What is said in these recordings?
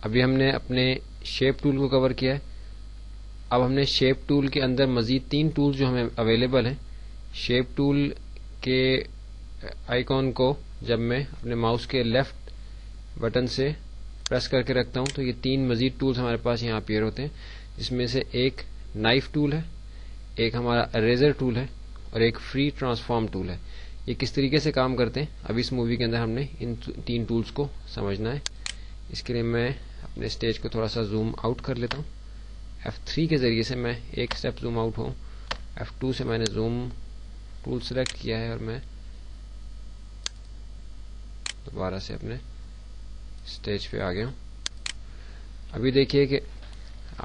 ابھی ہم نے اپنے شیپ ٹول کو کور کیا ہے. اب ہم نے شیپ ٹول کے اندر مزید 3 ٹول جو ہمیں اویلیبل ہیں. شیپ ٹول کے آئیکن کو جب میں اپنے ماؤس کے لیفٹ بٹن سے پریس کر کے رکھتا ہوں تو یہ 3 مزید ٹولز ہمارے پاس یہاں اپیئر ہوتے ہیں. اس میں سے ایک نائف ٹول ہے, ایک ہمارا اریزر ٹول ہے اور ایک فری ٹرانسفارم ٹول ہے. یہ کس طریقے سے کام کرتے ہیں ابھی اس مووی کے اندر ہم نے ان 3 ٹولز کو سمجھنا ہے. اس کے لیے میں اپنے اسٹیج کو تھوڑا سا زوم آؤٹ کر لیتا ہوں. F3 کے ذریعے سے میں ایک سٹیپ زوم آؤٹ ہوں. F2 سے میں نے زوم ٹول سلیکٹ کیا ہے اور میں دوبارہ سے اپنے اسٹیج پہ آ گیا ہوں. ابھی دیکھیے کہ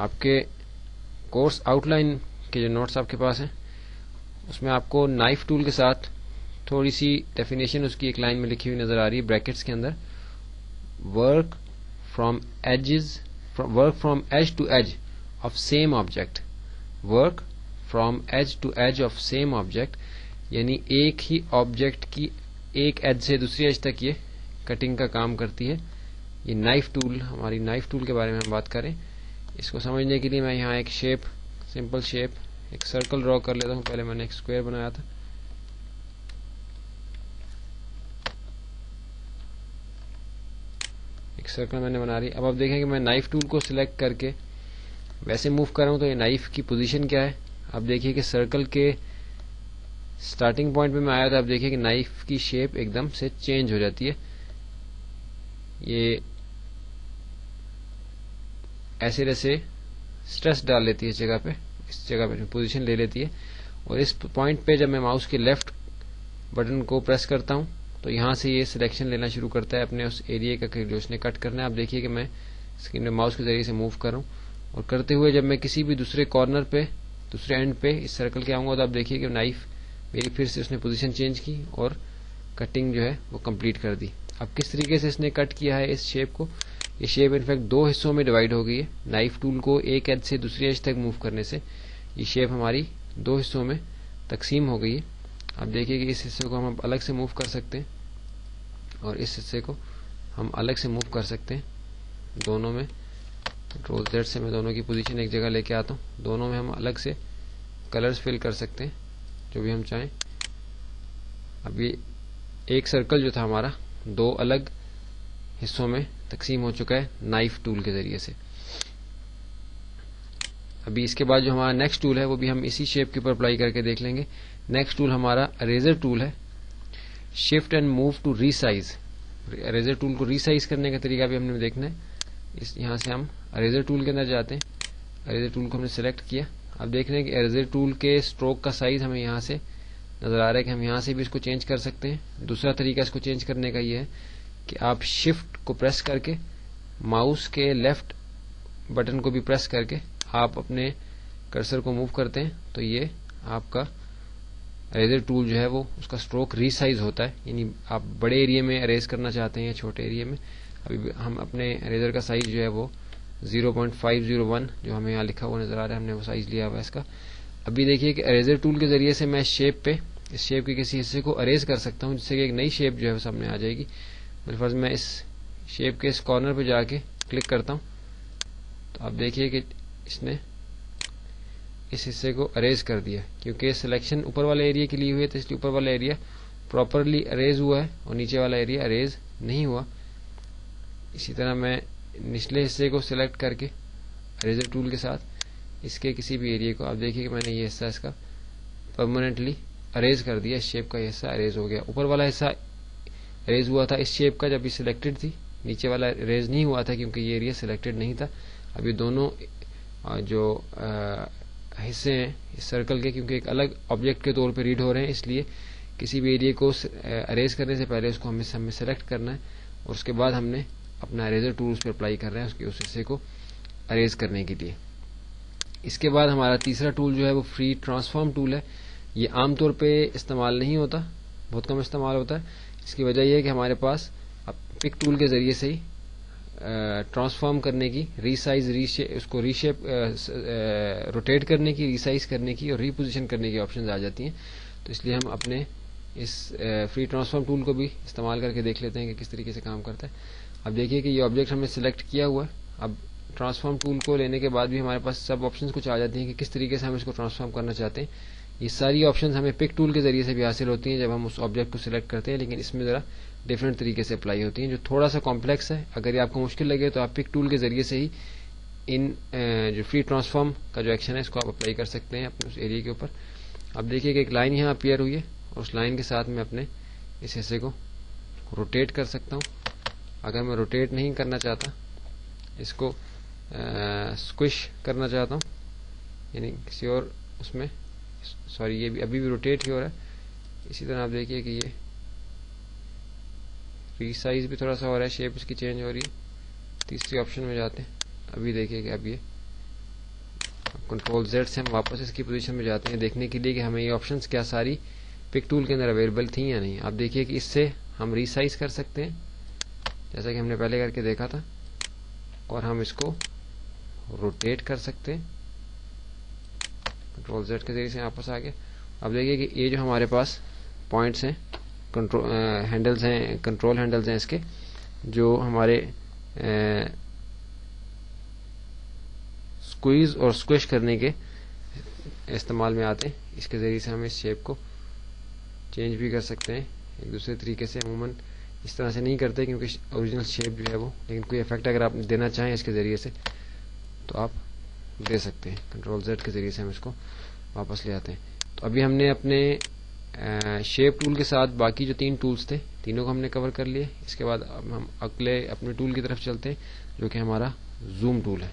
آپ کے کورس آؤٹ لائن کے جو نوٹس آپ کے پاس ہیں اس میں آپ کو نائف ٹول کے ساتھ تھوڑی سی ڈیفینیشن اس کی ایک لائن میں لکھی ہوئی نظر آ رہی ہے بریکٹس کے اندر. Work from edge to edge of same object. Work from edge to edge of same object یعنی ایک ہی آبجیکٹ کی ایک ایج سے دوسری ایج تک یہ کٹنگ کا کام کرتی ہے. یہ نائف ٹول, ہماری نائف ٹول کے بارے میں ہم بات کریں. اس کو سمجھنے کے لیے میں یہاں ایک شیپ, سمپل شیپ, ایک سرکل ڈرا کر لیتا ہوں. پہلے میں نے ایک اسکوائر بنایا تھا. ایک سرکل میں نے بنا لی. اب آپ دیکھیں کہ میں نائف ٹول کو سلیکٹ کر کے ویسے موو کر رہا ہوں تو یہ نائف کی پوزیشن کیا ہے. اب دیکھیے کہ سرکل کے سٹارٹنگ پوائنٹ پہ میں آیا تو آپ دیکھیے کہ نائف کی شیپ ایک دم سے چینج ہو جاتی ہے. یہ ایسے جیسے اسٹریس ڈال لیتی ہے اس جگہ پہ پوزیشن لے لیتی ہے. اور اس پوائنٹ پہ جب میں ماؤس کے لیفٹ بٹن کو پریس کرتا ہوں تو یہاں سے یہ سلیکشن لینا شروع کرتا ہے اپنے اس ایریا کا جو اس نے کٹ کرنا ہے. آپ دیکھیے کہ میں اسکرین میں ماؤس کے ذریعے سے موو کر رہا ہوں اور کرتے ہوئے جب میں کسی بھی دوسرے کارنر پہ, دوسرے اینڈ پہ اس سرکل کے آؤں گا تو آپ دیکھیے کہ نائف میری پھر سے اس نے پوزیشن چینج کی اور کٹنگ جو ہے وہ کمپلیٹ کر دی. اب کس طریقے سے اس نے کٹ کیا ہے اس شیپ کو, یہ شیپ انفیکٹ 2 حصوں میں ڈیوائڈ ہو گئی ہے. نائف ٹول کو ایک ایج سے دوسری ایج تک موو کرنے سے یہ شیپ ہماری 2 حصوں میں تقسیم ہو گئی ہے. اب دیکھیے کہ اس حصے کو ہم الگ سے موو کر سکتے ہیں اور اس حصے کو ہم الگ سے موو کر سکتے ہیں. دونوں میں کنٹرول Z سے میں دونوں کی پوزیشن ایک جگہ لے کے آتا ہوں. دونوں میں ہم الگ سے کلرز فل کر سکتے ہیں جو بھی ہم چاہیں. ابھی ایک سرکل جو تھا ہمارا 2 الگ حصوں میں تقسیم ہو چکا ہے نائف ٹول کے ذریعے سے. ابھی اس کے بعد جو ہمارا نیکسٹ ٹول ہے وہ بھی ہم اسی شیپ کے اوپر اپلائی کر کے دیکھ لیں گے. نیکسٹ ٹول ہمارا اریزر ٹول ہے. Shift and move to resize. Eraser tool کو ریسائز کرنے کا طریقہ بھی ہم نے دیکھنا ہے. یہاں سے ہم اریزر ٹول کے اندر جاتے ہیں. اریزر ٹول کو ہم نے سلیکٹ کیا. اب دیکھ رہے ہیں کہ اریزر ٹول کے اسٹروک کا سائز ہمیں یہاں سے نظر آ رہا ہے کہ ہم یہاں سے بھی اس کو چینج کر سکتے ہیں. دوسرا طریقہ اس کو چینج کرنے کا یہ ہے کہ آپ شفٹ کو پریس کر کے ماؤس کے لیفٹ بٹن کو بھی پریس کر کے آپ اپنے کرسر کو موو کرتے ہیں تو یہ آپ کا اریزر ٹول جو ہے وہ اس کا اسٹروک ریسائز ہوتا ہے. یعنی آپ بڑے ایریا میں اریز کرنا چاہتے ہیں یا چھوٹے ایریا میں. ابھی ہم اپنے اریزر کا سائز جو ہے وہ 0.501 جو ہمیں یہاں لکھا ہوا نظر آ رہا ہے, ہم نے وہ سائز لیا ہوا ہے اس کا. ابھی دیکھیے کہ اریزر ٹول کے ذریعے سے میں اس شیپ کے کسی حصے کو اریز کر سکتا ہوں جس سے کہ ایک نئی شیپ جو ہے وہ سامنے آ جائے گی. بالفرض میں اس شیپ کے اس کارنر پہ جا کے کلک کرتا ہوں تو آپ دیکھیے کہ اس نے اس حصے کو اریز کر دیا. کیونکہ سلیکشن اوپر والے ایریا کے لیے ہوئی ہے تو اس لیے اوپر والا ایریا پراپرلی اریز ہوا ہے اور نیچے والا ایریا اریز نہیں ہوا. اسی طرح میں نچلے حصے کو سلیکٹ کر کے اریزر ٹول کے ساتھ اس کے کسی بھی ایریا کو, آپ دیکھیے کہ میں نے یہ حصہ اس کا پرماننٹلی اریز کر دیا. اس شیپ کا یہ حصہ اریز ہو گیا. اوپر والا حصہ اریز ہوا تھا اس شیپ کا جب یہ سلیکٹڈ تھی, نیچے والا اریز نہیں ہوا تھا کیونکہ یہ ایریا سلیکٹڈ نہیں تھا. اب یہ دونوں جو حصے ہیں اس سرکل کے کیونکہ ایک الگ آبجیکٹ کے طور پہ ریڈ ہو رہے ہیں, اس لیے کسی بھی ایریا کو اریز کرنے سے پہلے اس کو ہمیں سلیکٹ کرنا ہے اور اس کے بعد ہم نے اپنا اریزر ٹول اس پہ اپلائی کر رہے ہیں اس حصے کو اریز کرنے کے لیے. اس کے بعد ہمارا تیسرا ٹول جو ہے وہ فری ٹرانسفارم ٹول ہے. یہ عام طور پہ استعمال نہیں ہوتا, بہت کم استعمال ہوتا ہے. اس کی وجہ یہ ہے کہ ہمارے پاس پک ٹول کے ذریعے سے ہی ٹرانسفارم کرنے کی, ریسائز اس کو ریشیپ روٹیٹ کرنے کی, ریسائز کرنے کی اور ریپوزیشن کرنے کی آپشنز آ جاتی ہیں. تو اس لیے ہم اپنے اس فری ٹرانسفارم ٹول کو بھی استعمال کر کے دیکھ لیتے ہیں کہ کس طریقے سے کام کرتا ہے. اب دیکھیے کہ یہ آبجیکٹ ہم نے سلیکٹ کیا ہوا ہے اب ٹرانسفارم ٹول کو لینے کے بعد بھی ہمارے پاس سب آپشنز کچھ آ جاتی ہیں کہ کس طریقے سے ہم اس کو ٹرانسفارم کرنا چاہتے ہیں. یہ ساری آپشنز ہمیں پک ٹول کے ذریعے سے بھی حاصل ہوتی ہیں جب ہم اس آبجیکٹ کو سلیکٹ کرتے ہیں, لیکن اس میں ذرا ڈفرینٹ طریقے سے اپلائی ہوتی ہیں جو تھوڑا سا کمپلیکس ہے. اگر یہ آپ کو مشکل لگے تو آپ پک ٹول کے ذریعے سے ہی ان جو فری ٹرانسفارم کا جو ایکشن ہے اس کو آپ اپلائی کر سکتے ہیں اپنے اس ایریا کے اوپر. اب دیکھیے کہ ایک لائن یہاں اپیئر ہوئی ہے اور اس لائن کے ساتھ میں اپنے اس حصے کو روٹیٹ کر سکتا ہوں. اگر میں روٹیٹ نہیں کرنا چاہتا, اس کو اسکوش کرنا چاہتا ہوں, یعنی کسی اور اس میں, سوری یہ بھی ابھی بھی روٹیٹ ہی ہو رہا ہے. اسی طرح آپ دیکھیے کہ یہ ریسائز بھی تھوڑا سا ہو رہا ہے, شیپ اس کی چینج ہو رہی ہے. تیسری آپشن میں جاتے ہیں, ابھی دیکھیے کہ اب یہ کنٹرول زیڈ سے ہم واپس اس کی پوزیشن میں جاتے ہیں دیکھنے کے لیے کہ ہمیں یہ آپشنز کیا ساری پک ٹول کے اندر اویلیبل تھیں یا نہیں. آپ دیکھیے کہ اس سے ہم ریسائز کر سکتے ہیں جیسا کہ ہم نے پہلے کر کے دیکھا تھا, اور ہم اس کو روٹیٹ کر سکتے ہیں. کنٹرول زیڈ کے ذریعے سے واپس آ گیا. اب دیکھیے کہ یہ جو ہمارے پاس پوائنٹس ہیں, ہینڈلز ہیں, کنٹرول ہینڈلز ہیں اس کے, جو ہمارے اسکویز اور اسکوش کرنے کے استعمال میں آتے ہیں. اس کے ذریعے سے ہم اس شیپ کو چینج بھی کر سکتے ہیں ایک دوسرے طریقے سے. عموماً اس طرح سے نہیں کرتے کیونکہ اوریجنل شیپ جو ہے وہ, لیکن کوئی افیکٹ اگر آپ دینا چاہیں اس کے ذریعے سے تو آپ دے سکتے ہیں. کنٹرول زیڈ کے ذریعے سے ہم اس کو واپس لے آتے ہیں. تو ابھی ہم نے اپنے شیپ ٹول کے ساتھ باقی جو 3 ٹولز تھے تینوں کو ہم نے کور کر لیے. اس کے بعد ہم اگلے اپنے ٹول کی طرف چلتے ہیں جو کہ ہمارا زوم ٹول ہے.